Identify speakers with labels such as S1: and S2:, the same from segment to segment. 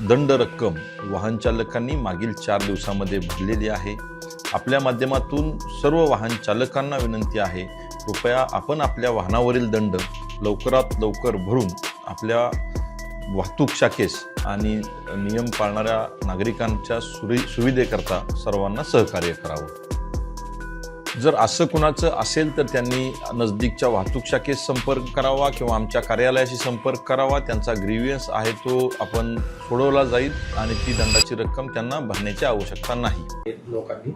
S1: दंड रक्कम वाहन चालकांनी मागील 4 दिवसामध्ये भरलेली आहे। आपल्या माध्यमातून सर्व वाहन चालकांना विनंती आहे, कृपया आपण आपल्या वाहनावरील दंड लवकरात लवकर भरून आपल्या वाहतूक शाखेस आणि नियम पाळणाऱ्या नागरिकांच्या सुविधेकरता सर्वांना सहकार्य करावं। जर असं कुणाचं असेल तर त्यांनी नजदीकच्या वाहतूक शाखेस संपर्क करावा किंवा आमच्या कार्यालयाशी संपर्क करावा। त्यांचा ग्रीव्हन्स आहे तो आपण सोडवला जाईल आणि ती दंडाची रक्कम त्यांना भरण्याची आवश्यकता नाही।
S2: लोकांनी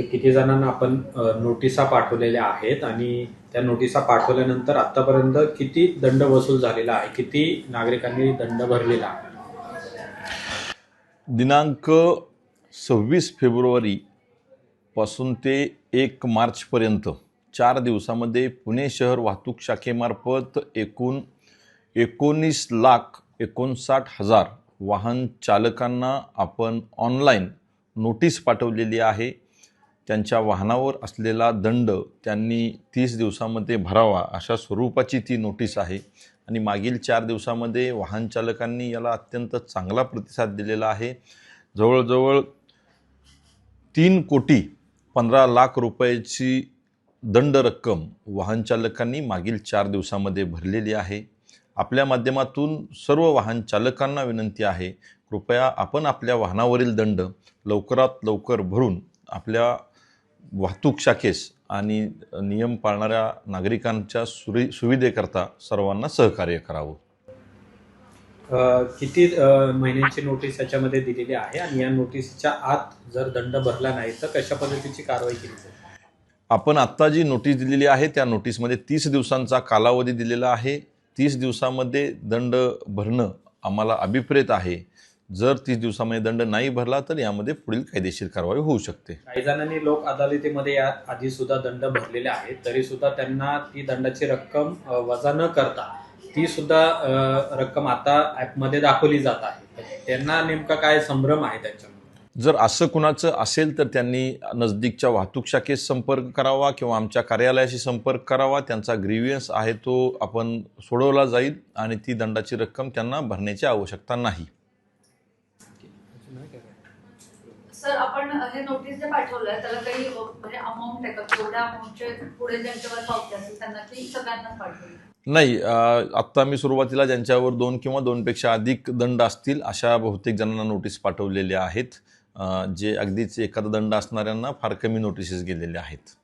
S2: किती जणांना आपण नोटिसा पाठवलेल्या आहेत आणि त्या नोटिसा पाठवल्यानंतर आतापर्यंत किती दंड वसूल झालेला आहे, किती नागरिकांनी दंड भरलेला आहे?
S1: दिनांक 26 फेब्रुवारी पासून ते 1 मार्चपर्यंत 4 दिवसामध्ये पुणे शहर वाहतूक शाखेमार्फत एकूण 19,59,000 वाहन चालकांना आपण ऑनलाईन नोटीस पाठवलेली आहे। त्यांच्या वाहनावर असलेला दंड त्यांनी 30 दिवसामध्ये भरावा अशा स्वरूपाची ती नोटीस आहे आणि मागील 4 दिवसामध्ये वाहन चालकांनी याला अत्यंत चांगला प्रतिसाद दिलेला आहे। जवळजवळ 3,15,00,000 रुपयाची दंड रक्कम वाहन चालकांनी मागील 4 दिवसामध्ये भरलेली आहे। आपल्या माध्यमातून सर्व वाहन चालकांना विनंती आहे, कृपया आपण आपल्या वाहनावरील दंड लवकरात लवकर भरून आपल्या वाहतूक शाखेस आणि नियम पाळणाऱ्या नागरिकांच्या सुविधेकरता सर्वांना सहकार्य करावं।
S2: किती महिन्यांची नोटीस याच्यामध्ये दिलेली आहे आणि या नोटीसच्या आत जर दंड भरला नाही तर कशा पद्धतीची कारवाई केली जाईल?
S1: आपण आत्ता जी नोटीस दिलेली आहे त्या नोटीसमध्ये 30 दिवसांचा कालावधी दिलेला आहे। 30 दिवसामध्ये दंड भरणं आम्हाला अभिप्रेत आहे। जर 30 दिवसामध्ये दंड नाही भरला तर यामध्ये पुढील कायदेशीर कारवाई होऊ शकते।
S2: काही जणांनी लोक अदालतीमध्ये या आधी सुद्धा दंड भरलेले आहेत, तरी सुद्धा त्यांना ती दंडाची रक्कम वजा न करता ती सुद्धा रक्कम आता ॲपमध्ये दाखवली जात आहे। त्यांना नेमका काय संभ्रम आहे त्यांच्यामध्ये?
S1: जर असं कुणाचं असेल तर त्यांनी नजदीकच्या वाहतूक शाखेस संपर्क करावा किंवा आमच्या कार्यालयाशी संपर्क करावा। त्यांचा ग्रीव्हन्स आहे तो आपण सोडवला जाईल आणि ती दंडाची रक्कम त्यांना भरण्याची आवश्यकता नाही।
S3: सर, आपण हे नोटीस जे पाठवलंय त्याला काही म्हणजे अमाऊंट आहे का? थोड्या अमाऊंटचे पुढे ज्यांच्यावर पावती असेल त्यांना की सगळ्यांनाच पाठवली?
S1: नाही, आत्ता मी सुरुवातीला ज्यांच्यावर 2 किंवा 2 पेक्षा अधिक दंड असतील अशा बहुतेक जणांना नोटीस पाठवलेल्या आहेत। जे अगदीच एखादा दंड असणाऱ्यांना फार कमी नोटिसेस गेलेल्या आहेत।